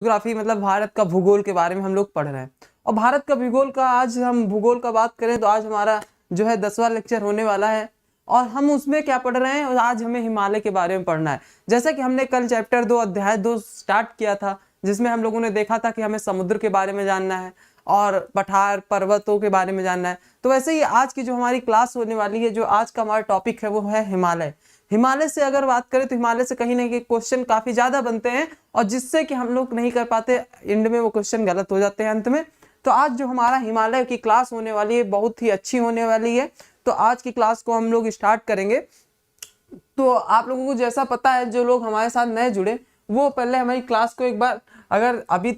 Geography मतलब भारत का भूगोल के बारे में हम लोग पढ़ रहे हैं। और भारत का भूगोल का आज हम भूगोल का बात करें तो आज हमारा जो है 10वां लेक्चर होने वाला है। और हम उसमें क्या पढ़ रहे हैं, और आज हमें हिमालय के बारे में पढ़ना है। जैसा कि हमने कल चैप्टर 2 अध्याय 2 स्टार्ट किया था, जिसमें हम लोगों ने देखा था कि हमें समुद्र के बारे में जानना है और पठार पर्वतों के बारे में जानना है। तो वैसे ही आज की जो हमारी क्लास होने वाली है, जो आज का हमारा टॉपिक है वो है हिमालय। हिमालय से अगर बात करें तो हिमालय से कहीं ना कहीं क्वेश्चन काफी ज्यादा बनते हैं, और जिससे कि हम लोग नहीं कर पाते, एंड में वो क्वेश्चन गलत हो जाते हैं अंत में। तो आज जो हमारा हिमालय की क्लास होने वाली है बहुत ही अच्छी होने वाली है। तो आज की क्लास को हम लोग स्टार्ट करेंगे। तो आप लोगों को जैसा पता है, जो लोग हमारे साथ नए जुड़े वो पहले हमारी क्लास को एक बार, अगर अभी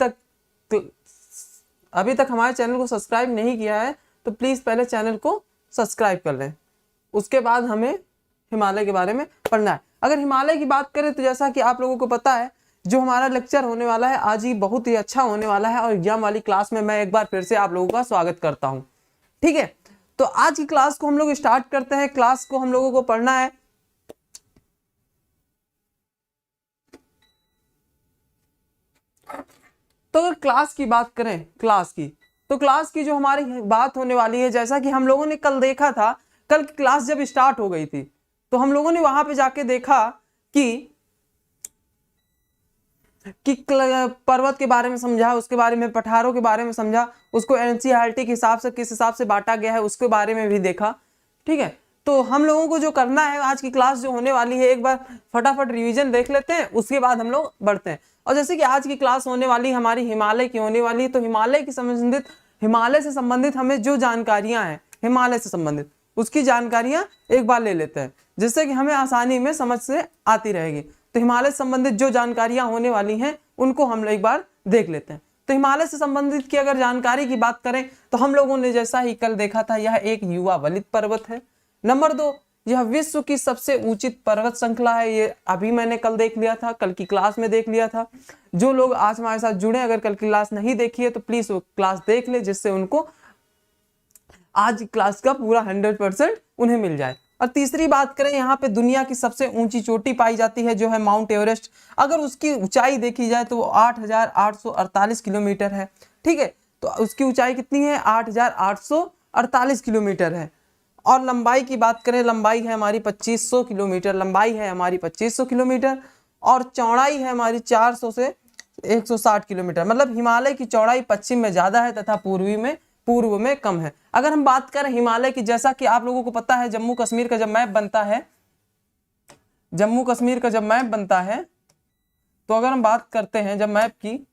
तक हमारे चैनल को सब्सक्राइब नहीं किया है तो प्लीज पहले चैनल को सब्सक्राइब कर लें। उसके बाद हमें हिमालय के बारे में पढ़ना है। अगर हिमालय की बात करें तो जैसा कि आप लोगों को पता है, जो हमारा लेक्चर होने वाला है आज ही बहुत ही अच्छा होने वाला है। और एग्जाम वाली क्लास में मैं एक बार फिर से आप लोगों का स्वागत करता हूं। ठीक है, तो आज की क्लास को हम लोग स्टार्ट करते हैं। क्लास को हम लोगों को पढ़ना है। तो अगर क्लास की बात करें, क्लास की जो हमारी बात होने वाली है, जैसा कि हम लोगों ने कल देखा था, कल की क्लास जब स्टार्ट हो गई थी तो हम लोगों ने वहां पे जाके देखा कि पर्वत के बारे में समझा, उसके बारे में पठारों के बारे में समझा, उसको एनसीईआरटी के हिसाब से किस हिसाब से बांटा गया है उसके बारे में भी देखा। ठीक है, तो हम लोगों को जो करना है, आज की क्लास जो होने वाली है, एक बार फटाफट रिवीजन देख लेते हैं, उसके बाद हम लोग बढ़ते हैं। और जैसे कि आज की क्लास होने वाली हमारी हिमालय की होने वाली है, तो हिमालय से संबंधित हमें जो जानकारियां हैं हिमालय से संबंधित, उसकी जानकारियां एक बार ले लेते हैं, जिससे कि हमें आसानी में समझ से आती रहेगी। तो हिमालय से संबंधित जो जानकारियां होने वाली हैं उनको हम लोग एक बार देख लेते हैं। तो हिमालय से संबंधित की अगर जानकारी की बात करें तो हम लोगों ने जैसा ही कल देखा था, यह एक युवा वलित पर्वत है। नंबर 2, यह विश्व की सबसे ऊंची पर्वत श्रृंखला है। ये अभी मैंने कल देख लिया था, कल की क्लास में देख लिया था। जो लोग आज हमारे साथ जुड़े, अगर कल की क्लास नहीं देखी है तो प्लीज वो क्लास देख ले, जिससे उनको आज क्लास का पूरा 100% उन्हें मिल जाए। और तीसरी बात करें, यहाँ पे दुनिया की सबसे ऊंची चोटी पाई जाती है, जो है माउंट एवरेस्ट। अगर उसकी ऊंचाई देखी जाए तो वो 8,848 किलोमीटर है। ठीक है, तो उसकी ऊंचाई कितनी है? 8,848 किलोमीटर है। और लंबाई की बात करें, लंबाई है हमारी 2500 किलोमीटर, लंबाई है हमारी 2500 किलोमीटर। और चौड़ाई है हमारी 400 से 160 किलोमीटर। मतलब हिमालय की चौड़ाई पश्चिम में ज्यादा है तथा पूर्व में कम है। अगर हम बात करें हिमालय की, जैसा कि आप लोगों को पता है, जम्मू कश्मीर का जब मैप बनता है, तो अगर हम बात करते हैं जब मैप की,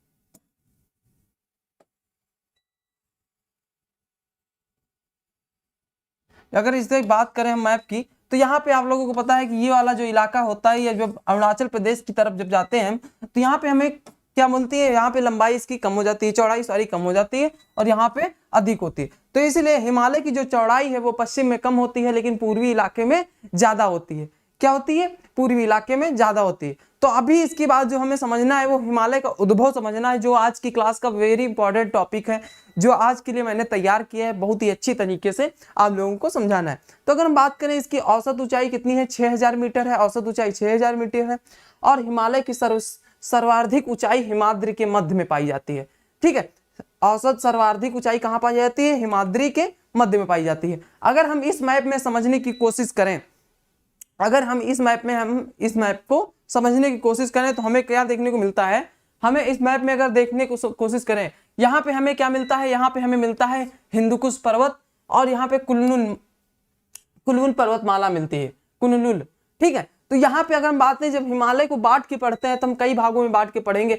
अगर इससे बात करें हम मैप की, तो यहाँ पे आप लोगों को पता है कि ये वाला जो इलाका होता है, ये जब अरुणाचल प्रदेश की तरफ जब जाते हैं तो यहाँ पे हमें क्या मिलती है, यहाँ पे लंबाई इसकी कम हो जाती है, चौड़ाई सारी कम हो जाती है, और यहाँ पे अधिक होती है। तो इसलिए हिमालय की जो चौड़ाई है वो पश्चिम में कम होती है, लेकिन पूर्वी इलाके में ज्यादा होती है। क्या होती है? पूर्वी इलाके में ज्यादा होती है। तो अभी इसकी बात जो हमें समझना है वो हिमालय का उद्भव समझना है, जो आज की क्लास का वेरी इंपॉर्टेंट टॉपिक है, जो आज के लिए मैंने तैयार किया है, बहुत ही अच्छी तरीके से आप लोगों को समझाना है। तो अगर हम बात करें, इसकी औसत ऊंचाई कितनी है? 6000 मीटर है, औसत ऊंचाई 6000 मीटर है। और हिमालय की सर्वाधिक ऊंचाई हिमाद्री के मध्य में पाई जाती है। ठीक है, औसत सर्वाधिक ऊंचाई कहां पाई जाती है? हिमाद्री के मध्य में पाई जाती है। अगर हम इस मैप में समझने की कोशिश करें, इस मैप को समझने की कोशिश करें तो हमें क्या देखने को मिलता है? हमें इस मैप में अगर देखने को कोशिश करें, यहाँ पे हमें क्या मिलता है? यहाँ पे हमें मिलता है हिंदुकुश पर्वत, और यहाँ पे कुनलुन पर्वतमाला मिलती है, कुनलुन। ठीक है, तो यहाँ पे अगर हम बात करें, जब हिमालय को बांट के पढ़ते हैं तो हम कई भागों में बांट के पढ़ेंगे।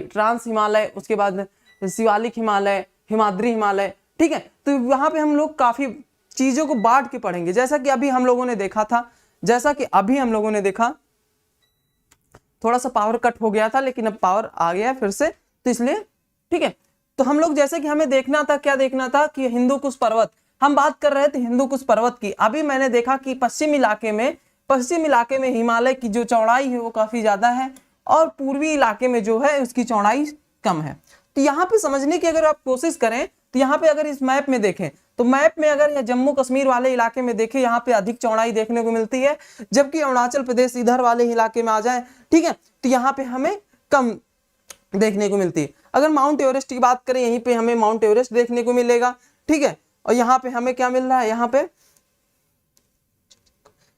ट्रांस हिमालय, उसके बाद शिवालिक हिमालय, हिमाद्री हिमालय। ठीक है, तो यहाँ पे हम लोग काफी चीजों को बांट के पढ़ेंगे, जैसा कि अभी हम लोगों ने देखा, थोड़ा सा पावर कट हो गया था, लेकिन अब पावर आ गया फिर से, तो इसलिए ठीक है। तो हम लोग जैसे कि हमें देखना था, क्या देखना था कि हिंदुकुश पर्वत, हम बात कर रहे थे हिंदुकुश पर्वत की। अभी मैंने देखा कि पश्चिम इलाके में हिमालय की जो चौड़ाई है वो काफी ज्यादा है, और पूर्वी इलाके में जो है उसकी चौड़ाई कम है। तो यहाँ पे समझने की अगर आप कोशिश करें, तो यहाँ पे अगर इस मैप में देखें, तो मैप में अगर जम्मू कश्मीर वाले इलाके में देखें, यहाँ पे अधिक चौड़ाई देखने को मिलती है, जबकि अरुणाचल प्रदेश इधर वाले इलाके में आ जाए, ठीक है, तो यहाँ पे हमें कम देखने को मिलती है। अगर माउंट एवरेस्ट की बात करें, यहीं पे हमें माउंट एवरेस्ट देखने को मिलेगा, ठीक है। और यहाँ पे हमें क्या मिल रहा है, यहाँ पे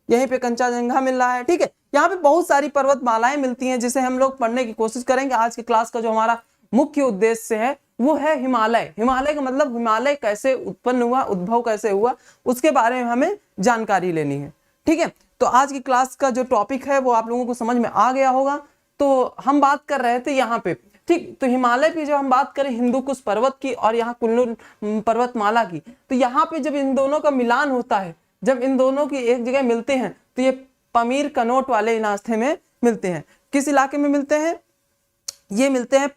यहीं पे कंचनजंगा मिल रहा है, ठीक है। यहाँ पे बहुत सारी पर्वतमालाएं मिलती हैं जिसे हम लोग पढ़ने की कोशिश करेंगे। आज की क्लास का जो हमारा मुख्य उद्देश्य है वो है हिमालय। हिमालय का मतलब हिमालय कैसे उत्पन्न हुआ, उद्भव कैसे हुआ, उसके बारे में हमें जानकारी लेनी है, ठीक है। तो आज की क्लास का जो टॉपिक है वो आप लोगों को समझ में आ गया होगा। तो हम बात कर रहे थे यहाँ पे, ठीक। तो हिमालय की जब हम बात करें हिंदुकुश पर्वत की और यहाँ कुल्लू पर्वतमाला की, तो यहाँ पे जब इन दोनों का मिलान होता है, जब इन दोनों की एक जगह मिलते हैं, तो ये पमीर कनोट वाले इलाके में मिलते हैं। किस इलाके में मिलते हैं, ये मिलते हैं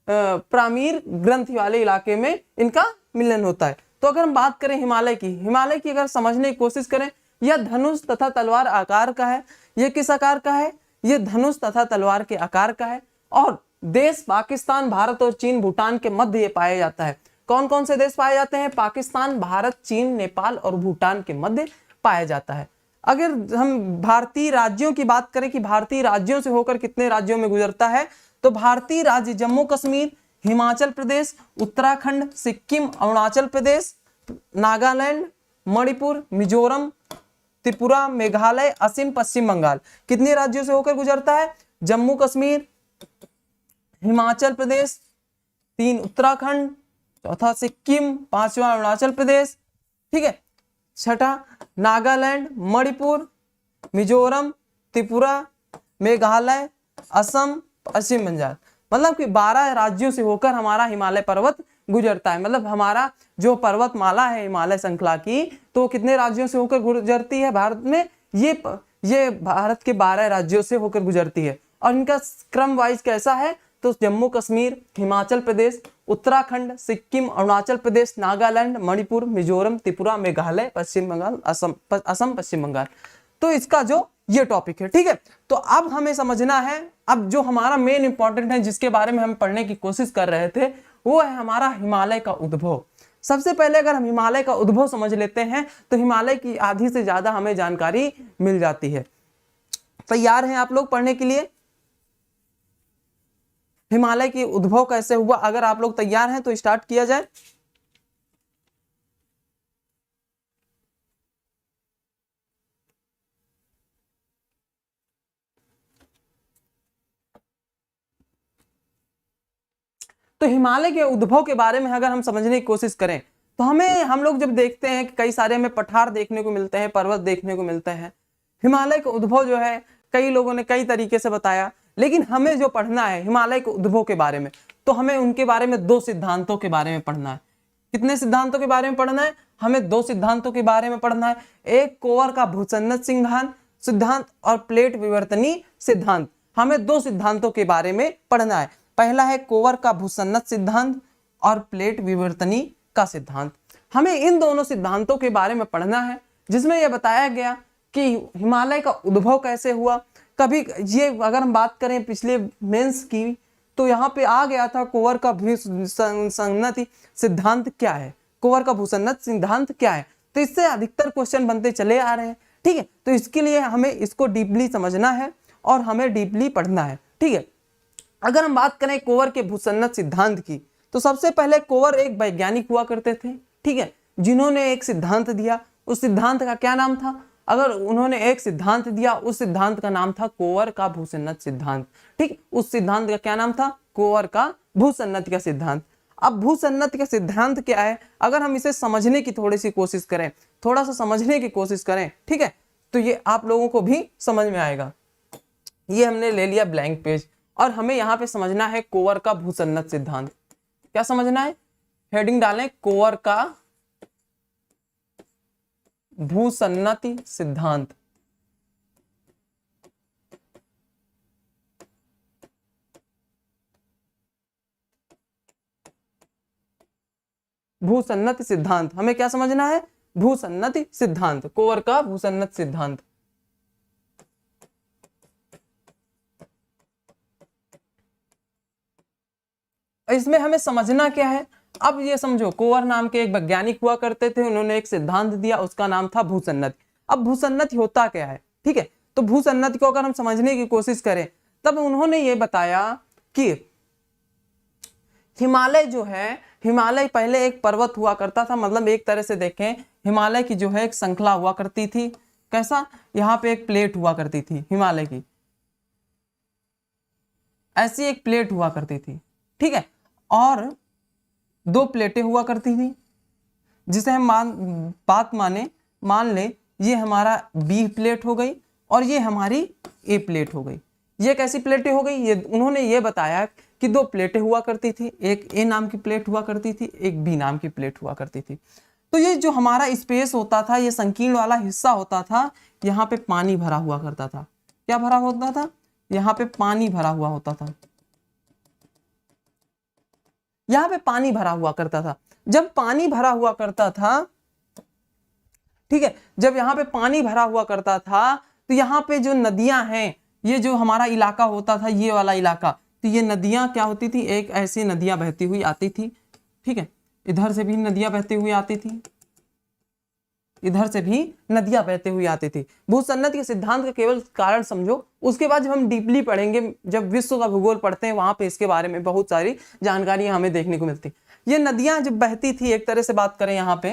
प्रामीर ग्रंथि वाले इलाके में इनका मिलन होता है। तो अगर हम बात करें हिमालय की अगर समझने की कोशिश करें, यह धनुष तथा तलवार आकार का है। यह किस आकार का है, यह धनुष तथा तलवार के आकार का है। और देश पाकिस्तान, भारत और चीन, भूटान के मध्य ये पाया जाता है। कौन कौन से देश पाए जाते हैं, पाकिस्तान, भारत, चीन, नेपाल और भूटान के मध्य पाया जाता है। अगर हम भारतीय राज्यों की बात करें कि भारतीय राज्यों से होकर कितने राज्यों में गुजरता है, तो भारतीय राज्य जम्मू कश्मीर, हिमाचल प्रदेश, उत्तराखंड, सिक्किम, अरुणाचल प्रदेश, नागालैंड, मणिपुर, मिजोरम, त्रिपुरा, मेघालय, असम, पश्चिम बंगाल, कितने राज्यों से होकर गुजरता है, जम्मू कश्मीर, हिमाचल प्रदेश, 3 उत्तराखंड, चौथा सिक्किम, 5वां अरुणाचल प्रदेश, ठीक है, 6ठा नागालैंड, मणिपुर, मिजोरम, त्रिपुरा, मेघालय, असम, पश्चिम बंगाल। मतलब कि 12 राज्यों से होकर हमारा हिमालय पर्वत गुजरता है। मतलब हमारा जो पर्वतमाला है हिमालय श्रृंखला की, तो कितने राज्यों से होकर गुजरती है भारत में, ये भारत के 12 राज्यों से होकर गुजरती है। और इनका क्रम वाइज कैसा है, तो जम्मू कश्मीर, हिमाचल प्रदेश, उत्तराखंड, सिक्किम, अरुणाचल प्रदेश, नागालैंड, मणिपुर, मिजोरम, त्रिपुरा, मेघालय, पश्चिम बंगाल, असम, पश्चिम बंगाल। तो इसका जो ये टॉपिक है, ठीक है। तो अब हमें समझना है, अब जो हमारा मेन इंपॉर्टेंट है जिसके बारे में हम पढ़ने की कोशिश कर रहे थे, वो है हमारा हिमालय का उद्भव। सबसे पहले अगर हम हिमालय का उद्भव समझ लेते हैं तो हिमालय की आधी से ज्यादा हमें जानकारी मिल जाती है। तैयार हैं आप लोग पढ़ने के लिए? हिमालय की उद्भव कैसे हुआ, अगर आप लोग तैयार हैं तो स्टार्ट किया जाए। तो हिमालय के उद्भव के बारे में अगर हम समझने की कोशिश करें तो हम लोग जब देखते हैं कि कई सारे हमें पठार देखने को मिलते हैं, पर्वत देखने को मिलते हैं। हिमालय का उद्भव जो है कई लोगों ने कई तरीके से बताया, लेकिन हमें जो पढ़ना है हिमालय के उद्भव के बारे में, तो हमें उनके बारे में 2 सिद्धांतों के बारे में पढ़ना है। कितने सिद्धांतों के बारे में पढ़ना है? हमें 2 सिद्धांतों के बारे में पढ़ना है। एक कोवर का भूसन्नत सिद्धांत और प्लेट विवर्तनी सिद्धांत। हमें 2 सिद्धांतों के बारे में पढ़ना है। पहला है कोवर का भूसन्नत सिद्धांत और प्लेट विवर्तनी का सिद्धांत। हमें इन दोनों सिद्धांतों के बारे में पढ़ना है, जिसमें यह बताया गया कि हिमालय का उद्भव कैसे हुआ। कभी ये अगर हम बात करें पिछले मेंस की, तो यहाँ पे आ गया था कोवर का भूसन्नत सिद्धांत क्या है, कोवर का भूसन्नत सिद्धांत क्या है। तो इससे अधिकतर क्वेश्चन बनते चले आ रहे हैं, ठीक है। तो इसके लिए हमें इसको डीपली समझना है और हमें डीपली पढ़ना है, ठीक है। अगर हम बात करें कोवर के भूसन्नत सिद्धांत की, तो सबसे पहले कोवर एक वैज्ञानिक हुआ करते थे, ठीक है, जिन्होंने एक सिद्धांत दिया। उस सिद्धांत का क्या नाम था? अगर उन्होंने एक सिद्धांत दिया, उस सिद्धांत का नाम था कोवर का भूसन्नत सिद्धांत, ठीक। उस सिद्धांत का क्या नाम था? कोवर का भूसन्नत का सिद्धांत। अब भूसन्नत का सिद्धांत क्या है, अगर हम इसे समझने की थोड़ी सी कोशिश करें, थोड़ा सा समझने की कोशिश करें, ठीक है, तो ये आप लोगों को भी समझ में आएगा। ये हमने ले लिया ब्लैंक पेज और हमें यहाँ पे समझना है कोवर का भूसन्नत सिद्धांत। क्या समझना है? हेडिंग डालें कोवर का भूसन्नति सिद्धांत। भूसन्नति सिद्धांत, हमें क्या समझना है? भूसन्नति सिद्धांत, कोवर का भूसन्नत सिद्धांत। इसमें हमें समझना क्या है? अब ये समझो, कोवर नाम के एक वैज्ञानिक हुआ करते थे, उन्होंने एक सिद्धांत दिया, उसका नाम था भूसन्नति। अब भूसन्नति होता क्या है, ठीक है। तो भूसन्नति को अगर हम समझने की कोशिश करें, तब उन्होंने ये बताया कि हिमालय जो है, हिमालय पहले एक पर्वत हुआ करता था, मतलब एक तरह से देखें हिमालय की जो है एक श्रृंखला हुआ करती थी। कैसा? यहाँ पे एक प्लेट हुआ करती थी हिमालय की, ऐसी एक प्लेट हुआ करती थी, ठीक है, और दो प्लेटें हुआ करती थी, जिसे हम मान ले ये हमारा बी प्लेट हो गई और ये हमारी ए प्लेट हो गई। ये कैसी प्लेटें हो गई? ये उन्होंने ये बताया कि दो प्लेटें हुआ करती थी, एक ए नाम की प्लेट हुआ करती थी, एक बी नाम की प्लेट हुआ करती थी। तो ये जो हमारा स्पेस होता था, ये संकीर्ण वाला हिस्सा होता था, यहाँ पे पानी भरा हुआ करता था। क्या भरा होता था? यहाँ पे पानी भरा हुआ होता था, यहाँ पे पानी भरा हुआ करता था। जब पानी भरा हुआ करता था, ठीक है, जब यहाँ पे पानी भरा हुआ करता था तो यहाँ पे जो नदियां हैं, ये जो हमारा इलाका होता था, ये वाला इलाका, तो ये नदियां क्या होती थी? एक ऐसी नदियां बहती हुई आती थी, ठीक है, इधर से भी नदियां बहती हुई आती थी, इधर से भी नदियां बहते हुई आती थी। भूसन्नति के सिद्धांत का केवल कारण समझो, उसके बाद जब हम डीपली पढ़ेंगे, जब विश्व का भूगोल पढ़ते हैं, वहां पे इसके बारे में बहुत सारी जानकारियां हमें देखने को मिलती। ये नदियां जब बहती थी, एक तरह से बात करें यहाँ पे,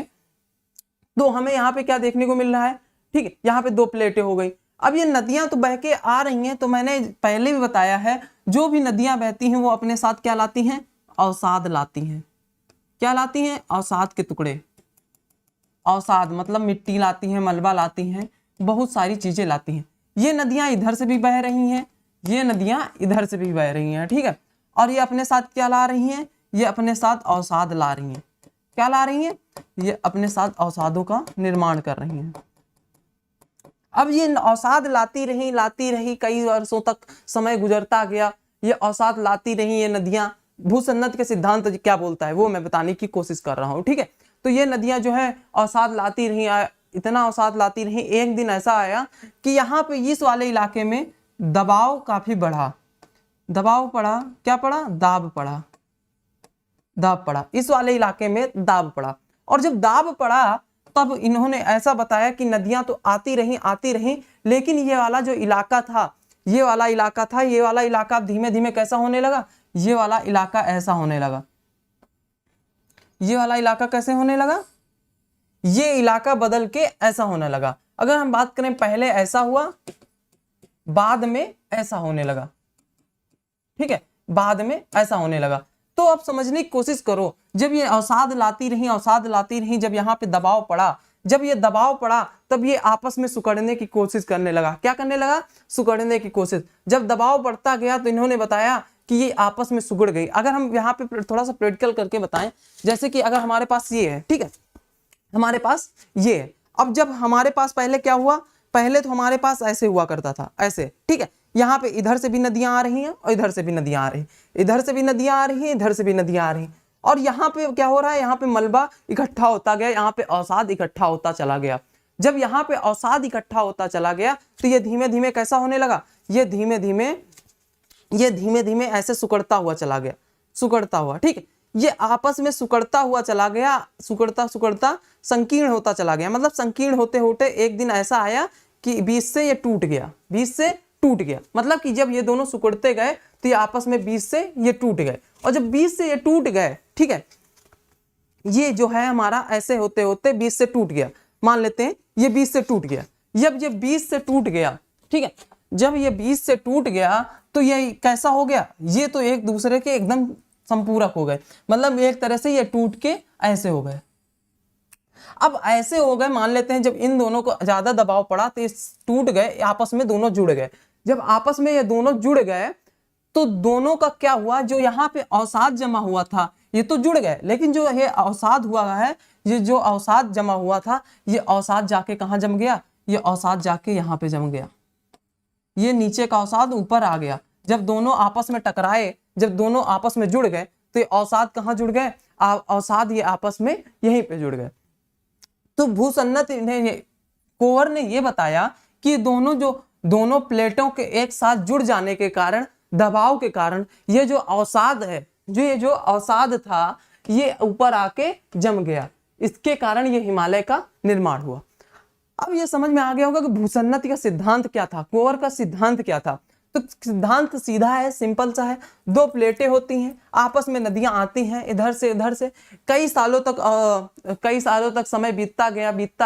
तो हमें यहाँ पे क्या देखने को मिल रहा है? ठीक है, यहाँ पे दो प्लेटें हो गई। अब ये नदियां तो बह के आ रही हैं, तो मैंने पहले भी बताया है, जो भी नदियां बहती हैं वो अपने साथ क्या लाती हैं? अवसाद लाती हैं। क्या लाती हैं? अवसाद के टुकड़े। अवसाद मतलब मिट्टी लाती हैं, मलबा लाती हैं, बहुत सारी चीजें लाती हैं। ये नदियां इधर से भी बह रही हैं, ये नदियां इधर से भी बह रही हैं, ठीक है, और ये अपने साथ क्या ला रही हैं? ये अपने साथ अवसाद ला रही हैं। क्या ला रही हैं? ये अपने साथ अवसादों का निर्माण कर रही हैं। अब ये अवसाद लाती रही, कई वर्षों तक समय गुजरता गया, ये अवसाद लाती रही ये नदियां। भूसन्नति के सिद्धांत क्या बोलता है वो मैं बताने की कोशिश कर रहा हूँ, ठीक है। तो ये नदियां जो है अवसाद लाती रही, इतना अवसाद लाती रही, एक दिन ऐसा आया कि यहाँ पे इस वाले इलाके में दबाव काफी बढ़ा, दबाव पड़ा, क्या पड़ा? दाब पड़ा, दाब पड़ा, इस वाले इलाके में दाब पड़ा। और जब दाब पड़ा तब इन्होंने ऐसा बताया कि नदियां तो आती रही, लेकिन ये वाला जो इलाका था, ये वाला इलाका धीमे धीमे कैसा होने लगा? ये वाला इलाका ऐसा होने लगा। ये वाला इलाका कैसे होने लगा? ये इलाका बदल के ऐसा होने लगा। अगर हम बात करें, पहले ऐसा हुआ, बाद में ऐसा होने लगा, ठीक है, बाद में ऐसा होने लगा। तो अब समझने की कोशिश करो, जब ये अवसाद लाती रही, जब यहाँ पे दबाव पड़ा, जब ये दबाव पड़ा तब ये आपस में सिकुड़ने की कोशिश करने लगा। क्या करने लगा? सिकुड़ने की कोशिश। जब दबाव बढ़ता गया तो इन्होंने बताया कि ये आपस में सिकुड़ गई। अगर हम यहाँ पे थोड़ा सा प्रैक्टिकल करके बताएं, जैसे कि अगर हमारे पास ये है, ठीक है, हमारे पास ये है। अब जब हमारे पास पहले क्या हुआ? पहले तो हमारे पास ऐसे हुआ करता था, ऐसे, ठीक है, यहाँ पे इधर से भी नदियां आ रही हैं और इधर से भी नदियां आ रही हैं, इधर से भी नदियां आ रही हैं, इधर से भी नदियां आ रही हैं। और यहाँ पे क्या हो रहा है? यहाँ पे मलबा इकट्ठा होता गया, यहाँ पे अवसाद इकट्ठा होता चला गया। जब यहाँ पे अवसाद इकट्ठा होता चला गया तो ये धीमे धीमे कैसा होने लगा? ये धीमे धीमे ऐसे सिकुड़ता हुआ चला गया, सिकुड़ता हुआ, ठीक है, ये आपस में सिकुड़ता हुआ चला गया, सिकुड़ता संकीर्ण होता चला गया। मतलब संकीर्ण होते होते एक दिन ऐसा आया कि बीच से ये टूट गया, बीच से टूट गया। मतलब कि जब ये दोनों सिकुड़ते गए तो ये आपस में बीच से ये टूट गए, और जब बीच से ये टूट गए, ठीक है, ये जो है हमारा ऐसे होते होते बीच से टूट गया। मान लेते हैं ये बीच से टूट गया। जब ये बीच से टूट गया, ठीक है, जब ये बीच से टूट गया तो ये कैसा हो गया? ये तो एक दूसरे के एकदम संपूरक हो गए, मतलब एक तरह से ये टूट के ऐसे हो गए। अब ऐसे हो गए, मान लेते हैं जब इन दोनों को ज्यादा दबाव पड़ा तो ये टूट गए, आपस में दोनों जुड़ गए। जब आपस में ये दोनों जुड़ गए तो दोनों का क्या हुआ? जो यहाँ पे अवसाद जमा हुआ था ये तो जुड़ गए, लेकिन जो ये अवसाद हुआ है, ये जो अवसाद जमा हुआ था, ये अवसाद जाके कहाँ जम गया? ये अवसाद जाके यहाँ पे जम गया। ये नीचे का अवसाद ऊपर आ गया। जब दोनों आपस में टकराए, जब दोनों आपस में जुड़ गए तो ये अवसाद कहाँ जुड़ गए? अवसाद ये आपस में यहीं पे जुड़ गए। तो भूसन्नति ने, कोहर ने ये बताया कि दोनों प्लेटों के एक साथ जुड़ जाने के कारण, दबाव के कारण, ये जो अवसाद है, ये जो अवसाद था, ये ऊपर आके जम गया। इसके कारण ये हिमालय का निर्माण हुआ। अब ये समझ में आ गया होगा कि भूसन्नति का सिद्धांत क्या था, कोहर का सिद्धांत क्या था। तो सिद्धांत सीधा है, सिंपल सा है। दो प्लेटें होती हैं, आपस में नदियां आती हैं इधर से उधर से, कई सालों तक समय बीतता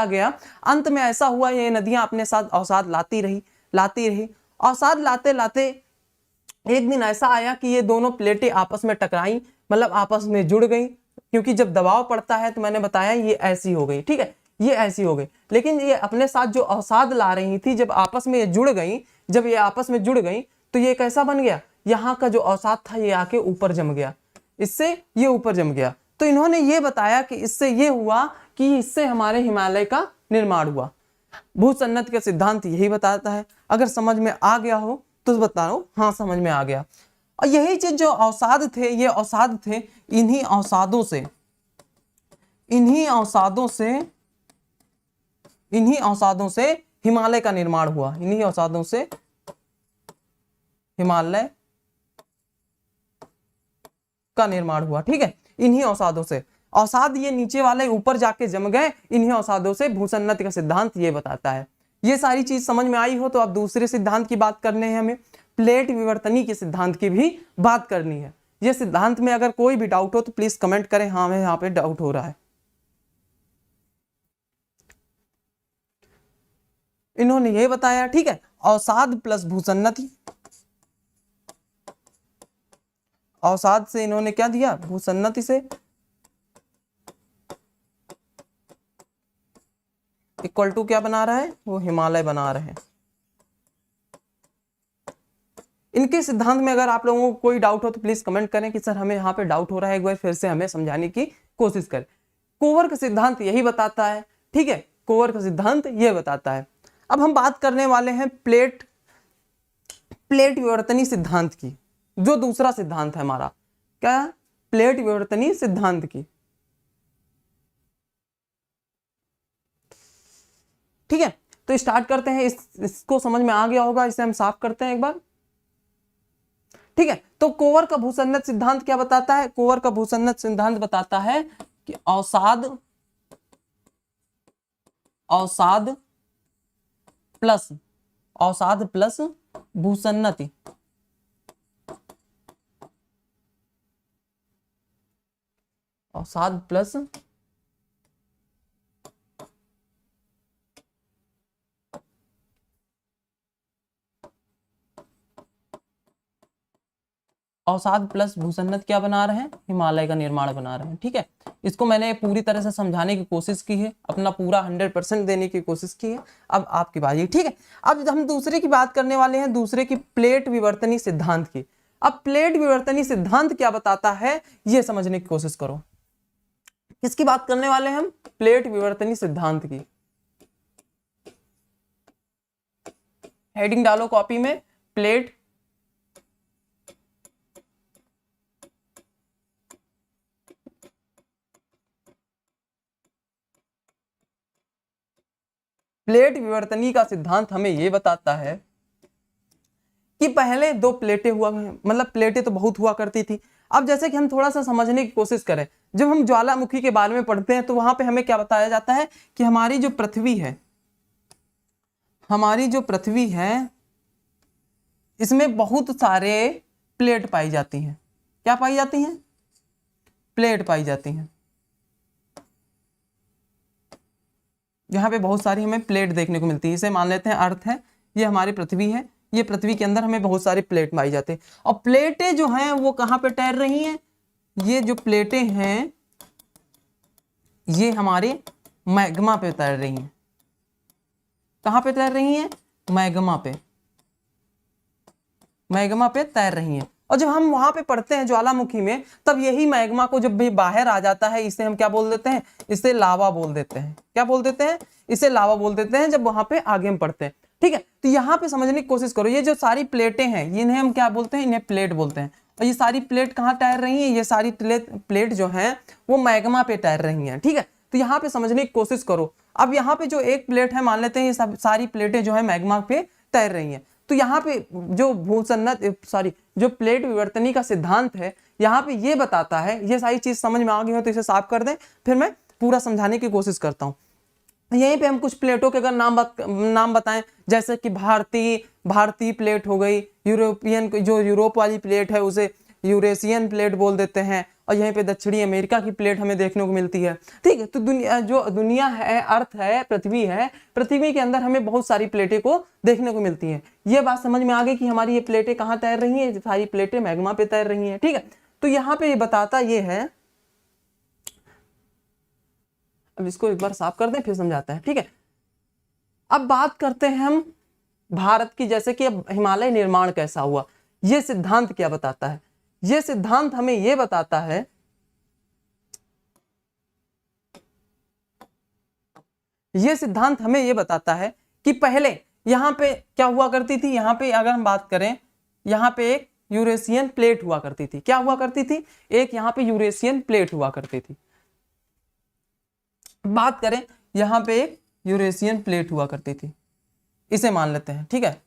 गया। अंत में ऐसा हुआ, ये नदियां अपने साथ अवसाद लाती रही। अवसाद लाते लाते एक दिन ऐसा आया कि ये दोनों प्लेटें आपस में टकराई, मतलब आपस में जुड़ गई। क्योंकि जब दबाव पड़ता है तो मैंने बताया ये ऐसी हो गई, ठीक है, ये ऐसी हो गई। लेकिन ये अपने साथ जो अवसाद ला रही थी, जब आपस में ये जुड़ गई, तो ये कैसा बन गया, यहाँ का जो अवसाद था ये आके ऊपर जम गया, इससे ये ऊपर जम गया। तो इन्होंने ये बताया कि इससे ये हुआ कि इससे हमारे हिमालय का निर्माण हुआ। भूसन्नति का सिद्धांत यही बताता है। अगर समझ में आ गया हो तो बता रहा हूं, हाँ समझ में आ गया। और यही चीज जो अवसाद थे, ये अवसाद थे, इन्हीं अवसादों से हिमालय का निर्माण हुआ। इन्हीं अवसादों से हिमालय का निर्माण हुआ, ठीक है, इन्हीं अवसादों से। अवसाद ये नीचे वाले ऊपर जाके जम गए, इन्हीं अवसादों से भूसन्नति का सिद्धांत ये बताता है। ये सारी चीज समझ में आई हो तो अब दूसरे सिद्धांत की बात करने हैं हमें, प्लेट विवर्तनी के सिद्धांत की भी बात करनी है। ये सिद्धांत में अगर कोई भी डाउट हो तो प्लीज कमेंट करें, हाँ हमें यहाँ पे डाउट हो रहा है। इन्होंने ये बताया, ठीक है, अवसाद प्लस भूसन्नति। अवसाद से इन्होंने क्या दिया, भूसन्नति से इक्वल टू क्या बना रहा है, वो हिमालय बना रहे हैं। इनके सिद्धांत में अगर आप लोगों को कोई डाउट हो तो प्लीज कमेंट करें कि सर हमें यहाँ पे डाउट हो रहा है, एक बार फिर से हमें समझाने की कोशिश करें। कोवर का सिद्धांत यही बताता है, ठीक है, कोवर का सिद्धांत ये बताता है। अब हम बात करने वाले हैं प्लेट विवर्तनी सिद्धांत की, जो दूसरा सिद्धांत है हमारा, क्या, प्लेट विवर्तनी सिद्धांत की, ठीक है। तो स्टार्ट करते हैं, इसको समझ में आ गया होगा, इसे हम साफ करते हैं एक बार, ठीक है। तो कोवर का भूसन्नत सिद्धांत क्या बताता है, कोवर का भूसन्नत सिद्धांत बताता है कि अवसाद प्लस भूसन्नति अवसाद प्लस भूसन्नत क्या बना रहे हैं, हिमालय का निर्माण बना रहे हैं, ठीक है। इसको मैंने पूरी तरह से समझाने की कोशिश की है, अपना पूरा 100% देने की कोशिश की है। अब आपकी बारी, ठीक है। अब हम दूसरे की बात करने वाले हैं, दूसरे की प्लेट विवर्तनी सिद्धांत की। अब प्लेट विवर्तनी सिद्धांत क्या बताता है ये समझने की कोशिश करो। किसकी बात करने वाले हैं हम, प्लेट विवर्तनी सिद्धांत की। हेडिंग डालो कॉपी में, प्लेट विवर्तनी का सिद्धांत हमें यह बताता है कि पहले दो प्लेटें हुआ, मतलब प्लेटें तो बहुत हुआ करती थी। अब जैसे कि हम थोड़ा सा समझने की कोशिश करें, जब हम ज्वालामुखी के बारे में पढ़ते हैं तो वहां पे हमें क्या बताया जाता है कि हमारी जो पृथ्वी है इसमें बहुत सारे प्लेट पाई जाती हैं। क्या पाई जाती हैं, प्लेट पाई जाती हैं। यहाँ पे बहुत सारी हमें प्लेट देखने को मिलती है। इसे मान लेते हैं अर्थ है, ये हमारी पृथ्वी है, ये पृथ्वी के अंदर हमें बहुत सारी प्लेट पाई जाती है। और प्लेटें जो हैं वो कहाँ पे तैर रही हैं, ये जो प्लेटें हैं ये हमारे मैग्मा पे तैर रही हैं। कहाँ पे तैर रही हैं, मैग्मा पे तैर रही हैं। और जब हम वहां पे पढ़ते हैं ज्वालामुखी में, तब यही मैग्मा को जब भी बाहर आ जाता है, इसे हम क्या बोल देते हैं, इसे लावा बोल देते हैं। क्या बोल देते हैं, इसे लावा बोल देते हैं, जब वहां पे आगे हम पढ़ते हैं, ठीक है। तो यहाँ पे समझने की कोशिश करो, ये जो सारी प्लेटें हैं इन्हें हम क्या बोलते हैं, इन्हें प्लेट बोलते हैं। और ये सारी प्लेट कहाँ तैर रही हैं, ये सारी प्लेट जो है वो मैग्मा पे तैर रही हैं, ठीक है। तो यहाँ पे समझने की कोशिश करो। अब यहाँ पे जो एक प्लेट है, मान लेते हैं ये सब सारी प्लेटें जो है मैग्मा पे तैर रही हैं। तो यहाँ पे जो प्लेट विवर्तनी का सिद्धांत है, यहाँ पे ये बताता है, ये सारी चीज समझ में आ गई हो तो इसे साफ कर दें, फिर मैं पूरा समझाने की कोशिश करता हूँ। यहीं पे हम कुछ प्लेटों के अगर नाम बताएं, जैसे कि भारतीय प्लेट हो गई, यूरोपियन जो यूरोप वाली प्लेट है उसे यूरेशियन प्लेट बोल देते हैं, और यहीं पे दक्षिणी अमेरिका की प्लेट हमें देखने को मिलती है। ठीक है, तो दुनिया है, अर्थ है, पृथ्वी है, पृथ्वी के अंदर हमें बहुत सारी प्लेटें को देखने को मिलती हैं। ये बात समझ में आ गई कि हमारी ये प्लेटें कहाँ तैर रही हैं, सारी प्लेटें मैग्मा पे तैर रही हैं। ठीक है, तो यहाँ पे ये बताता ये है, अब इसको एक बार साफ कर दें फिर समझाते हैं। ठीक है, अब बात करते हैं हम भारत की, जैसे कि अब हिमालय निर्माण कैसा हुआ, ये सिद्धांत क्या बताता है। ये सिद्धांत हमें ये बताता है, ये सिद्धांत हमें ये बताता है कि पहले यहां पे क्या हुआ करती थी, यहां पे अगर हम बात करें, यहां पे एक यूरेशियन प्लेट हुआ करती थी। क्या हुआ करती थी, एक यहां पे यूरेशियन प्लेट हुआ करती थी। बात करें, यहां पे एक यूरेशियन प्लेट हुआ करती थी, इसे मान लेते हैं। ठीक है,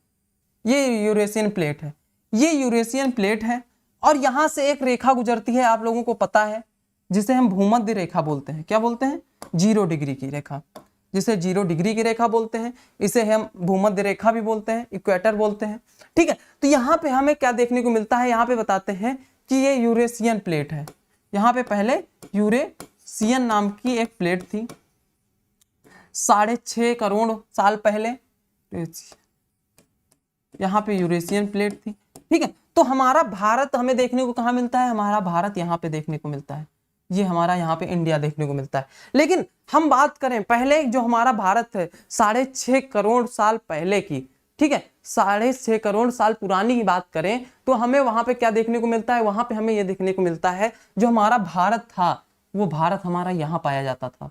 ये यूरेशियन प्लेट है, ये यूरेशियन प्लेट है, और यहां से एक रेखा गुजरती है, आप लोगों को पता है, जिसे हम भूमध्य रेखा बोलते हैं। क्या बोलते हैं, 0 डिग्री की रेखा, जिसे 0 डिग्री की रेखा बोलते हैं, इसे हम भूमध्य रेखा भी बोलते हैं, इक्वेटर बोलते हैं। ठीक है, तो यहाँ पे हमें क्या देखने को मिलता है, यहाँ पे बताते हैं कि ये यूरेशियन प्लेट है। यहाँ पे पहले यूरेशियन नाम की एक प्लेट थी, 6.5 करोड़ साल पहले यहाँ पे यूरेशियन प्लेट थी। ठीक है, तो हमारा भारत हमें देखने को कहाँ मिलता है, हमारा भारत यहाँ पे देखने को मिलता है, ये हमारा यहाँ पे इंडिया देखने को मिलता है। लेकिन हम बात करें पहले जो हमारा भारत है 6.5 करोड़ साल पहले की, ठीक है, 6.5 करोड़ साल पुरानी की बात करें, तो हमें वहां पे क्या देखने को मिलता है, वहां पे हमें यह देखने को मिलता है जो हमारा भारत था, वो भारत हमारा यहाँ पाया जाता था।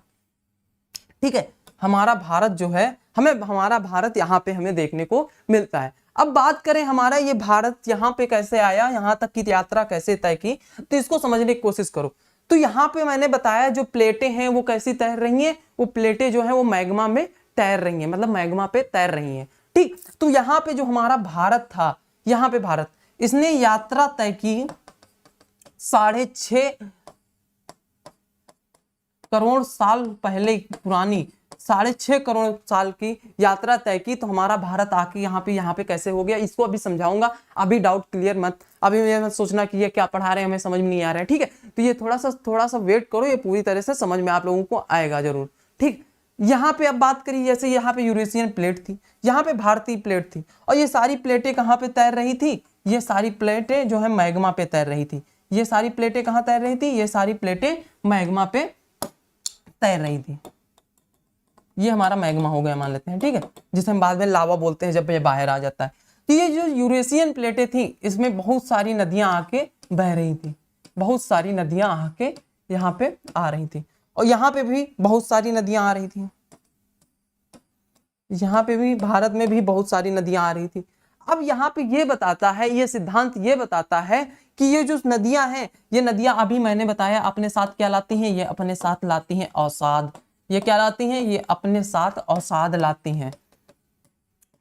ठीक है, हमारा भारत जो है, हमारा भारत यहाँ पे हमें देखने को मिलता है। अब बात करें हमारा ये भारत यहाँ पे कैसे आया, यहाँ तक की यात्रा कैसे तय की, तो इसको समझने की कोशिश करो। तो यहाँ पे मैंने बताया जो प्लेटें हैं वो कैसी तैर रही हैं, वो प्लेटें जो हैं वो मैग्मा में तैर रही हैं, मतलब मैग्मा पे तैर रही हैं। ठीक, तो यहाँ पे जो हमारा भारत था, यहाँ पे भारत, इसने यात्रा तय की 6.5 करोड़ साल पहले पुरानी, 6.5 करोड़ साल की यात्रा तय की। तो हमारा भारत आके यहाँ पे कैसे हो गया, इसको अभी समझाऊंगा, अभी डाउट क्लियर मत, अभी ये मत सोचना कि ये क्या पढ़ा रहे हैं हमें समझ में नहीं आ रहा है। ठीक है, तो ये थोड़ा सा वेट करो, ये पूरी तरह से समझ में आप लोगों को आएगा जरूर। ठीक, यहाँ पे अब बात करिए, जैसे यहाँ पे यूरेशियन प्लेट थी, यहाँ पे भारतीय प्लेट थी, और ये सारी प्लेटें कहाँ पे तैर रही थी, ये सारी प्लेटें जो है मैग्मा पे तैर रही थी। ये सारी प्लेटें कहाँ तैर रही थी, ये सारी प्लेटें मैग्मा पे तैर रही थी। ये हमारा मैग्मा हो गया मान लेते हैं। ठीक है, जिसे हम बाद में लावा बोलते हैं जब ये बाहर आ जाता है। तो ये जो यूरेशियन प्लेटें थी, इसमें बहुत सारी नदियां आके बह रही थी, बहुत सारी नदियां आके यहाँ पे आ रही थी, और यहाँ पे भी बहुत सारी नदियां आ रही थी, यहाँ पे भी भारत में भी बहुत सारी नदियां आ रही थी। अब यहाँ पे ये बताता है, ये सिद्धांत ये बताता है कि ये जो नदियां हैं, ये नदियां अभी मैंने बताया अपने साथ क्या लाती हैं, ये अपने साथ लाती हैं अवसाद। ये क्या लाती हैं, ये अपने साथ अवसाद लाती हैं।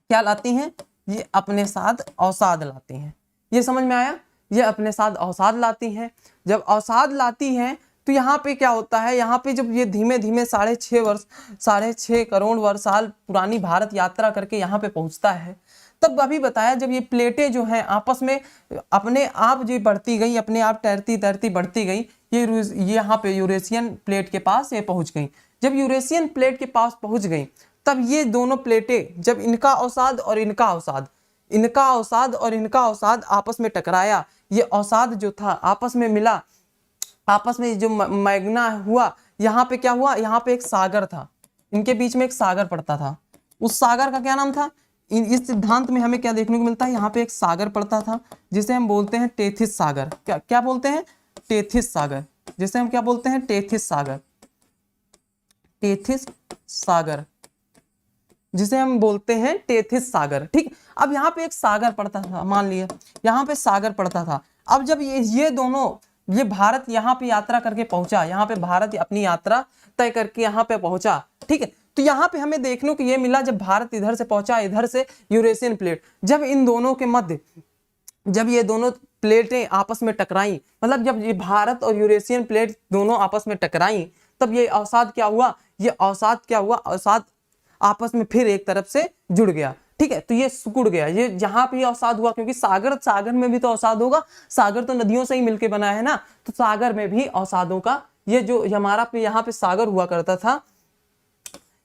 क्या लाती हैं, ये अपने साथ अवसाद लाती हैं। ये समझ में आया, ये अपने साथ अवसाद लाती हैं। जब अवसाद लाती हैं तो यहाँ पे क्या होता है, यहाँ पे जब ये धीमे धीमे 6.5 करोड़ वर्ष साल पुरानी भारत यात्रा करके यहाँ पे पहुंचता है, तब अभी बताया जब ये प्लेटें जो हैं आपस में अपने आप जो बढ़ती गई, अपने आप तैरती तैरती बढ़ती गई, ये यहाँ पे यूरेशियन प्लेट के पास ये पहुंच गई। जब यूरेशियन प्लेट के पास पहुंच गई, तब ये दोनों प्लेटें, जब इनका अवसाद और इनका अवसाद, इनका अवसाद और इनका अवसाद आपस में टकराया, ये अवसाद जो था आपस में मिला, आपस में जो मैग्ना हुआ, यहाँ पे क्या हुआ, यहाँ पे एक सागर था, इनके बीच में एक सागर पड़ता था। उस सागर का क्या नाम था, इस सिद्धांत में हमें क्या देखने को मिलता है, यहाँ पे एक सागर पड़ता था जिसे हम बोलते हैं टेथिस सागर। क्या बोलते हैं, टेथिस सागर, जिसे हम क्या बोलते हैं, टेथिस सागर, टेथिस सागर, जिसे हम बोलते हैं टेथिस सागर। ठीक, अब यहाँ पे एक सागर पड़ता था, मान लिया यहाँ पे सागर पड़ता था। अब जब ये दोनों, ये भारत यहाँ पे यात्रा करके पहुंचा, यहाँ पे भारत अपनी यात्रा तय करके यहाँ पे पहुंचा। ठीक है, तो यहाँ पे हमें देखने को ये मिला, जब भारत इधर से पहुंचा, इधर से यूरेशियन प्लेट, जब इन दोनों के मध्य, जब ये दोनों प्लेटें आपस में टकराई, मतलब जब ये भारत और यूरेशियन प्लेट दोनों आपस में टकराई, तब ये अवसाद क्या हुआ, ये अवसाद क्या हुआ, अवसाद आपस में फिर एक तरफ से जुड़ गया, ठीक है। तो ये सिकुड़ गया, ये जहां पे अवसाद हुआ, क्योंकि सागर में भी तो अवसाद होगा, सागर तो नदियों से ही मिलके बना है ना, तो सागर में भी अवसादों का, ये जो हमारा पे यहाँ पे सागर हुआ करता था,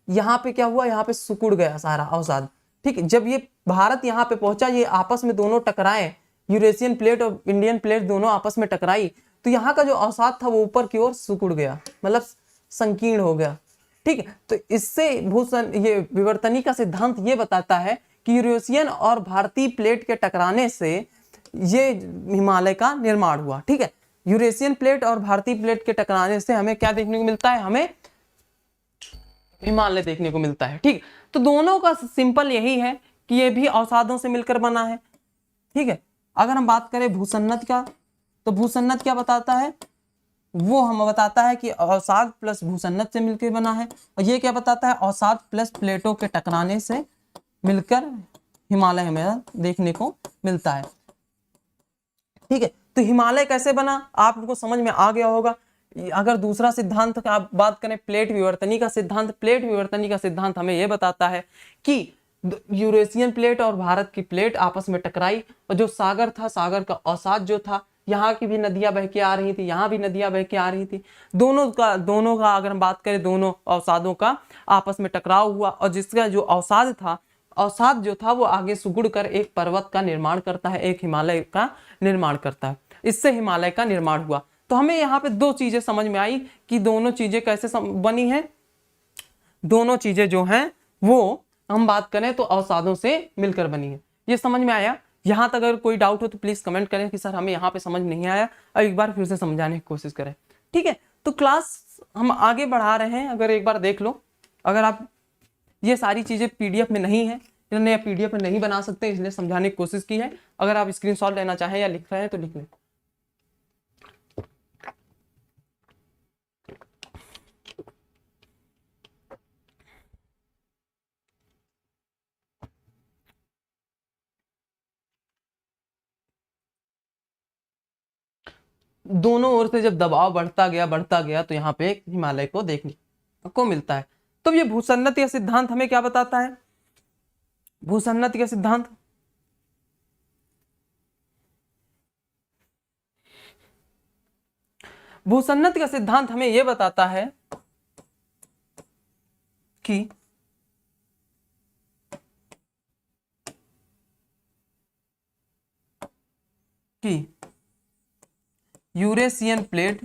यहाँ पे क्या हुआ, यहाँ पे सिकुड़ गया सारा अवसाद, ठीक है। जब ये भारत यहाँ पे पहुंचा, ये आपस में दोनों टकराए, यूरेशियन प्लेट और इंडियन प्लेट दोनों आपस में टकराई, तो यहाँ का जो अवसाद था वो ऊपर की ओर सिकुड़ गया, मतलब संकीर्ण हो गया, ठीक है। तो इससे ये विवर्तनी का सिद्धांत ये बताता है कि यूरेशियन और भारतीय प्लेट के टकराने से ये हिमालय का निर्माण हुआ, ठीक है। यूरेशियन प्लेट और भारतीय प्लेट के टकराने से हमें क्या देखने को मिलता है, हमें हिमालय देखने को मिलता है, ठीक। तो दोनों का सिंपल यही है कि ये भी अवसादों से मिलकर बना है, ठीक है। अगर हम बात करें भूसन्नत का, तो भूसन्नत क्या बताता है, वो हमें बताता है कि अवसाद प्लस भूसन्नत से मिलकर बना है, और ये क्या बताता है, अवसाद प्लस प्लेटों के टकराने से मिलकर हिमालय हमें देखने को मिलता है, ठीक है। तो हिमालय कैसे बना, आपको समझ में आ गया होगा। अगर दूसरा सिद्धांत का आप बात करें, प्लेट विवर्तनी का सिद्धांत, प्लेट विवर्तनी का सिद्धांत हमें यह बताता है कि यूरेशियन प्लेट और भारत की प्लेट आपस में टकराई, और जो सागर था, सागर का अवसाद जो था, यहाँ की भी नदियां बह के आ रही थी, यहाँ भी नदियां बह के आ रही थी, दोनों का अगर हम बात करें, दोनों अवसादों का आपस में टकराव हुआ, और जिसका जो अवसाद था, अवसाद जो था वो आगे सुगुड़ कर एक पर्वत का निर्माण करता है, एक हिमालय का निर्माण करता है, इससे हिमालय का निर्माण हुआ। तो हमें यहाँ पे दो चीजें समझ में आई कि दोनों चीजें कैसे बनी हैं, दोनों चीजें जो हैं वो हम बात करें तो अवसादों से मिलकर बनी है। ये समझ में आया? यहाँ तक अगर कोई डाउट हो तो प्लीज कमेंट करें कि सर हमें यहाँ पे समझ नहीं आया, और एक बार फिर से समझाने की कोशिश करें, ठीक है। तो क्लास हम आगे बढ़ा रहे हैं, अगर एक बार देख लो, अगर आप ये सारी चीजें पीडीएफ में नहीं है, इन्होंने पीडीएफ में नहीं बना सकते, इसलिए समझाने की कोशिश की है। अगर आप स्क्रीनशॉट लेना चाहें या लिख रहे हैं तो लिख लें। दोनों ओर से जब दबाव बढ़ता गया तो यहाँ पे हिमालय को देखने को मिलता है। तो ये भूसन्नत या सिद्धांत हमें क्या बताता है, भूसन्नत का सिद्धांत भूसन्नत का सिद्धांत हमें यह बताता है कि Eurasian plate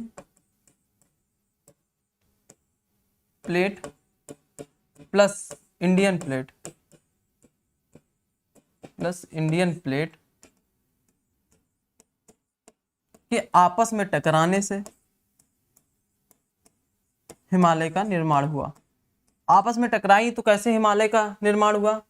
plus Indian plate के आपस में टकराने से हिमालय का निर्माण हुआ। आपस में टकराई तो कैसे हिमालय का निर्माण हुआ,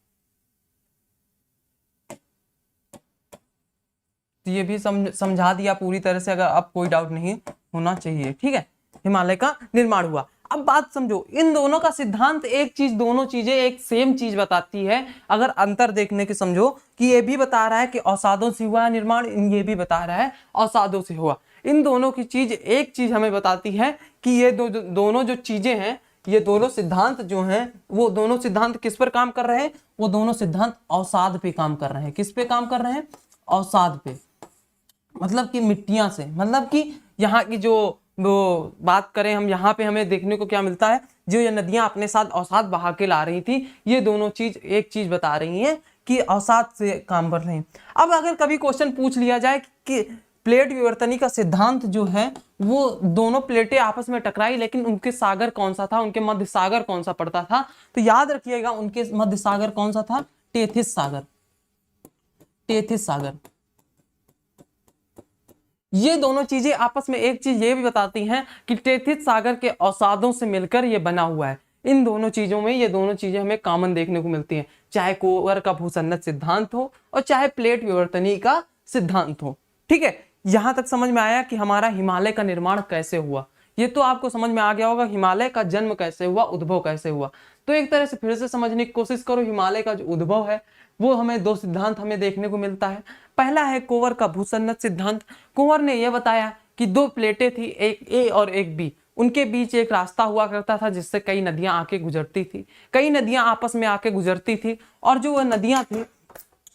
तो ये भी समझा दिया पूरी तरह से, अगर अब कोई डाउट नहीं होना चाहिए, ठीक है। हिमालय का निर्माण हुआ। अब बात समझो, इन दोनों का सिद्धांत एक चीज, दोनों चीजें एक सेम चीज बताती है। अगर अंतर देखने की समझो कि ये भी बता रहा है कि अवसादों से हुआ निर्माण, ये भी बता रहा है अवसादों से हुआ। इन दोनों की चीज एक चीज हमें बताती है कि ये दोनों जो चीजें हैं, ये दोनों सिद्धांत जो हैं, वो दोनों सिद्धांत किस पर काम कर रहे हैं, वो दोनों सिद्धांत अवसाद पे काम कर रहे हैं। किस पे काम कर रहे हैं, अवसाद पे, मतलब कि मिट्टियां से, मतलब कि यहाँ की जो वो बात करें हम, यहाँ पे हमें देखने को क्या मिलता है, जो ये नदियां अपने साथ अवसाद बहा के ला रही थी, ये दोनों चीज एक चीज बता रही हैं कि अवसाद से काम कर रहे हैं। अब अगर कभी क्वेश्चन पूछ लिया जाए कि प्लेट विवर्तनी का सिद्धांत जो है, वो दोनों प्लेटें आपस में टकराई, लेकिन उनके सागर कौन सा था, उनके मध्य सागर कौन सा पड़ता था, तो याद रखिएगा उनके मध्य सागर कौन सा था, टेथिस सागर। टेथिस सागर। ये दोनों चीजें आपस में एक चीज ये भी बताती हैं कि टेथिस सागर के अवसादों से मिलकर ये बना हुआ है। इन दोनों चीजों में ये दोनों चीजें हमें कॉमन देखने को मिलती हैं, चाहे कोवर का भूसन्नत सिद्धांत हो और चाहे प्लेट विवर्तनी का सिद्धांत हो, ठीक है। यहां तक समझ में आया कि हमारा हिमालय का निर्माण कैसे हुआ, ये तो आपको समझ में आ गया होगा। हिमालय का जन्म कैसे हुआ, उद्भव कैसे हुआ, तो एक तरह से फिर से समझने की कोशिश करो। हिमालय का जो उद्भव है वो हमें दो सिद्धांत हमें देखने को मिलता है। पहला है कोवर का भूसन्नत सिद्धांत। कोवर ने यह बताया कि दो प्लेटें थी, एक ए और एक बी, उनके बीच एक रास्ता हुआ करता था जिससे कई नदियां आके गुजरती थी, कई नदियां आपस में आके गुजरती थी। और जो वह नदियां थी,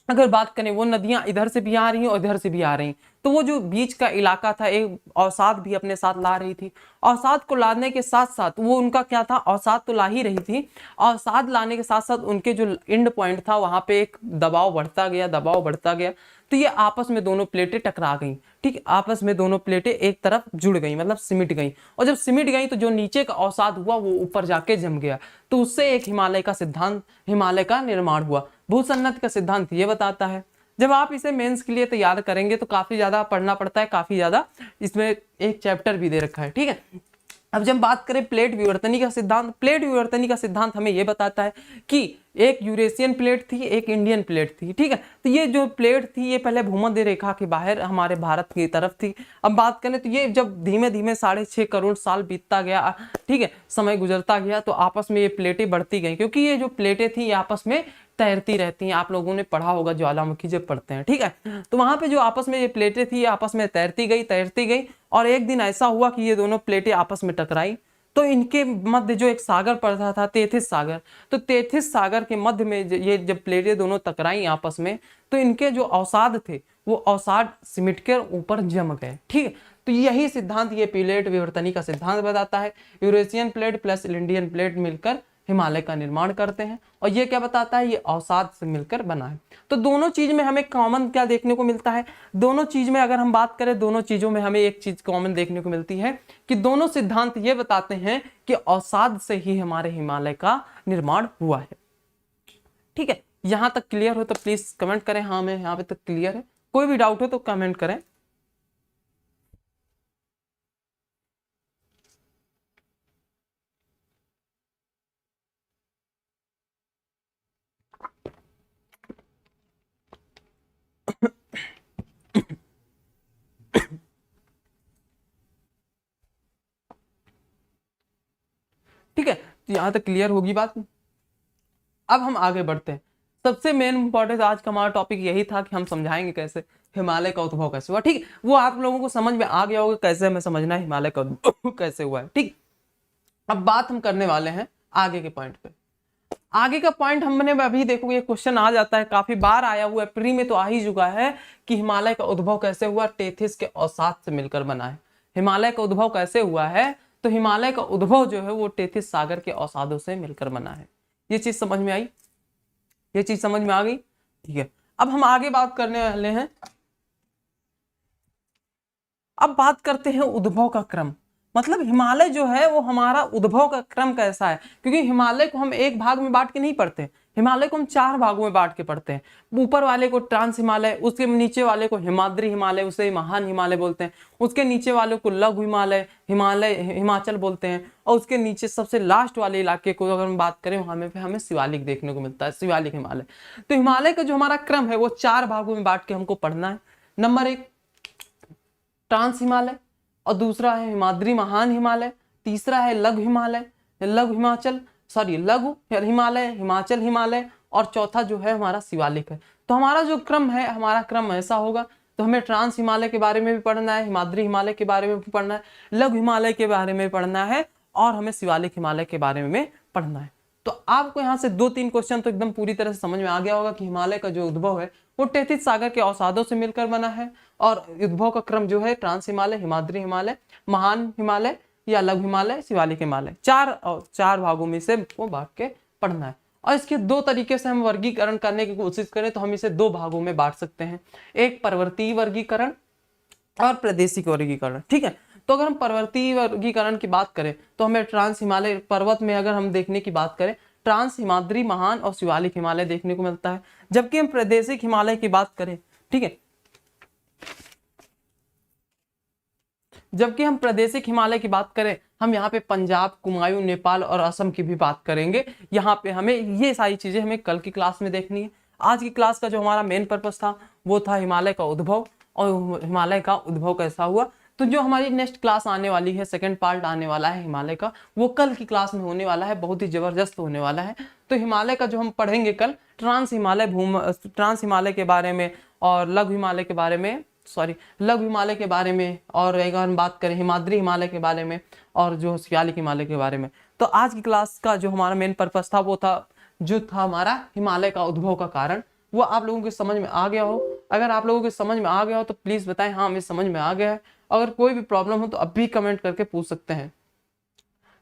अगर बात करें, वो नदियां इधर से भी आ रही हैं और इधर से भी आ रही हैं। तो वो जो बीच का इलाका था, एक अवसाद भी अपने साथ ला रही थी। अवसाद को लाने के साथ साथ वो उनका क्या था, अवसाद तो ला ही रही थी, अवसाद लाने के साथ साथ उनके जो एंड पॉइंट था वहां पे एक दबाव बढ़ता गया, दबाव बढ़ता गया। तो ये आपस में दोनों प्लेटें टकरा गई, ठीक है, आपस में दोनों प्लेटें एक तरफ जुड़ गई, मतलब सिमट गई। और जब सिमट गई तो जो नीचे का अवसाद हुआ वो ऊपर जाके जम गया। तो उससे एक हिमालय का सिद्धांत, हिमालय का निर्माण हुआ। भूसन्नत का सिद्धांत ये बताता है। जब आप इसे मेंस के लिए तैयार करेंगे तो काफी ज्यादा पढ़ना पड़ता है, काफी ज्यादा इसमें एक चैप्टर भी दे रखा है, ठीक है। अब जब बात करें प्लेट विवर्तनी का सिद्धांत, प्लेट विवर्तनी का सिद्धांत हमें यह बताता है कि एक यूरेशियन प्लेट थी, एक इंडियन प्लेट थी, ठीक है। तो ये जो प्लेट थी ये पहले भूमध्य रेखा के बाहर हमारे भारत की तरफ थी। अब बात करें तो ये जब धीमे धीमे 6.5 करोड़ साल बीतता गया, ठीक है, समय गुजरता गया, तो आपस में ये प्लेटें बढ़ती गई, क्योंकि ये जो प्लेटें थी ये आपस में तैरती रहती हैं। आप लोगों ने पढ़ा होगा ज्वालामुखी जब पढ़ते हैं, ठीक है। तो वहां पे जो आपस में ये प्लेटें थी, आपस में तैरती गई, और एक दिन ऐसा हुआ कि ये दोनों प्लेटें आपस में टकराई। तो इनके मध्य जो एक सागर पड़ता था, तेथिस सागर, तो तेथिस सागर के मध्य में ये जब प्लेटें दोनों टकराई आपस में, तो इनके जो अवसाद थे वो अवसाद सिमट कर ऊपर जम गए, ठीक है। तो यही सिद्धांत, ये प्लेट विवर्तनी का सिद्धांत बताता है। Eurasian plate plus Indian plate मिलकर हिमालय का निर्माण करते हैं। और ये क्या बताता है, ये अवसाद से मिलकर बना है। तो दोनों चीज में हमें कॉमन क्या देखने को मिलता है, दोनों चीज में अगर हम बात करें, दोनों चीजों में हमें एक चीज कॉमन देखने को मिलती है कि दोनों सिद्धांत ये बताते हैं कि अवसाद से ही हमारे हिमालय का निर्माण हुआ है, ठीक है। यहां तक क्लियर हो तो प्लीज कमेंट करें, हाँ मैं यहाँ पे तक क्लियर है। कोई भी डाउट हो तो कमेंट करें। ठीक है, तो यहां तक क्लियर होगी बात। अब हम आगे बढ़ते हैं। सबसे मेन इंपॉर्टेंट आज का हमारा टॉपिक यही था कि हम समझाएंगे कैसे हिमालय का उद्भव कैसे हुआ, ठीक है। वो आप लोगों को समझ में आ गया होगा कैसे हमें समझना है हिमालय का उद्भव कैसे हुआ है, ठीक। अब बात हम करने वाले हैं आगे के पॉइंट पे। आगे का पॉइंट हमने अभी देखो, ये क्वेश्चन आ जाता है, काफी बार आया हुआ है, प्री में तो आ ही चुका है कि हिमालय का उद्भव कैसे हुआ, टेथिस के अवसाद से मिलकर बना है। हिमालय का उद्भव कैसे हुआ है, तो हिमालय का उद्भव जो है वो टेथिस सागर के अवसादों से मिलकर बना है। ये चीज समझ में आई, ये चीज समझ में आ गई, ठीक है। अब हम आगे बात करने वाले हैं। अब बात करते हैं उद्भव का क्रम, मतलब हिमालय जो है वो हमारा उद्भव का क्रम कैसा है। क्योंकि हिमालय को हम एक भाग में बांट के नहीं पढ़ते, हिमालय को हम 4 भागों में बांट के पढ़ते हैं। ऊपर वाले को ट्रांस हिमालय, उसके नीचे वाले को हिमाद्री हिमालय, उसे महान हिमालय बोलते हैं, उसके नीचे वाले को लघु हिमालय, हिमाचल बोलते हैं, और उसके नीचे सबसे लास्ट वाले इलाके को अगर हम बात करें वहां पे हमें शिवालिक देखने को मिलता है, शिवालिक हिमालय। तो हिमालय का जो हमारा क्रम है वो 4 भागों में बांट के हमको पढ़ना है। नंबर 1 ट्रांस हिमालय, और दूसरा है हिमाद्री महान हिमालय, तीसरा है लघु हिमालय, लघु हिमाचल, सॉरी लघु हिमालय, हिमाचल हिमालय, और चौथा जो है हमारा शिवालिक है। तो हमारा जो क्रम है, हमारा क्रम ऐसा होगा। तो हमें ट्रांस हिमालय के बारे में भी पढ़ना है, हिमाद्री हिमालय के बारे में भी पढ़ना है, लघु हिमालय के बारे में पढ़ना है, और हमें शिवालिक हिमालय के बारे में पढ़ना है। तो आपको यहाँ से 2-3 क्वेश्चन तो एकदम पूरी तरह से समझ में आ गया होगा कि हिमालय का जो उद्भव है वो टेथिस सागर के अवसादों से मिलकर बना है, और उद्भव का क्रम जो है ट्रांस हिमालय, हिमाद्री हिमालय, महान हिमालय या लघु हिमालय, शिवालिक हिमालय, 4 भागों में से वो बांट के पढ़ना है। और इसके 2 तरीके से हम वर्गीकरण करने की कोशिश करें तो हम इसे 2 भागों में बांट सकते हैं, एक पर्वतीय वर्गीकरण और प्रादेशिक वर्गीकरण, ठीक है। तो अगर हम पर्वतीय वर्गीकरण की बात करें तो हमें ट्रांस हिमालय पर्वत में अगर हम देखने की बात करें, ट्रांस, हिमाद्री, महान और शिवालिक हिमालय देखने को मिलता है। जबकि हम प्रादेशिक हिमालय की बात करें, ठीक है, जबकि हम प्रादेशिक हिमालय की बात करें, हम यहाँ पे पंजाब, कुमायूं, नेपाल और असम की भी बात करेंगे। यहाँ पे हमें ये सारी चीजें हमें कल की क्लास में देखनी है। आज की क्लास का जो हमारा मेन पर्पस था वो था हिमालय का उद्भव, और हिमालय का उद्भव कैसा हुआ। तो जो हमारी नेक्स्ट क्लास आने वाली है, सेकंड पार्ट आने वाला है हिमालय का, वो कल की क्लास में होने वाला है, बहुत ही जबरदस्त होने वाला है। तो हिमालय का जो हम पढ़ेंगे कल, ट्रांस हिमालय के बारे में और लघु हिमालय के बारे में, लघु हिमालय के बारे में, और एक और हम बात करें हिमाद्री हिमालय के बारे में, और जो शिवालिक हिमालय के बारे में। तो आज की क्लास का जो हमारा मेन पर्पस था वो था हमारा हिमालय का उद्भव का कारण। वो आप लोगों के समझ में आ गया हो। अगर आप लोगों के समझ में आ गया हो तो प्लीज़ बताएं हाँ हमें समझ में आ गया है। अगर कोई भी प्रॉब्लम हो तो अब भी कमेंट करके पूछ सकते हैं,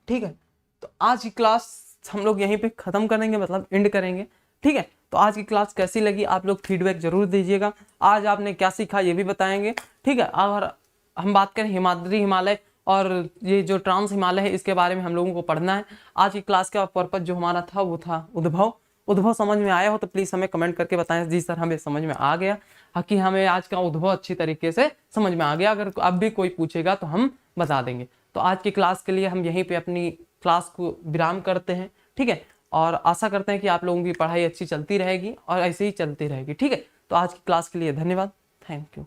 ठीक है। तो आज की क्लास हम लोग यहीं पे ख़त्म करेंगे, मतलब एंड करेंगे, ठीक है। तो आज की क्लास कैसी लगी आप लोग फीडबैक जरूर दीजिएगा। आज आपने क्या सीखा ये भी बताएंगे, ठीक है। और हम बात करें हिमाद्री हिमालय और ये जो ट्रांस हिमालय है इसके बारे में हम लोगों को पढ़ना है। आज की क्लास का पर्पस जो हमारा था वो था उद्भव समझ में आया हो तो प्लीज़ हमें कमेंट करके बताएं जी सर हमें समझ में आ गया, कि हमें आज का उद्भव अच्छी तरीके से समझ में आ गया। अगर अब भी कोई पूछेगा तो हम बता देंगे। तो आज की क्लास के लिए हम यहीं पे अपनी क्लास को विराम करते हैं, ठीक है। और आशा करते हैं कि आप लोगों की पढ़ाई अच्छी चलती रहेगी और ऐसे ही चलती रहेगी, ठीक है। तो आज की क्लास के लिए धन्यवाद, थैंक यू।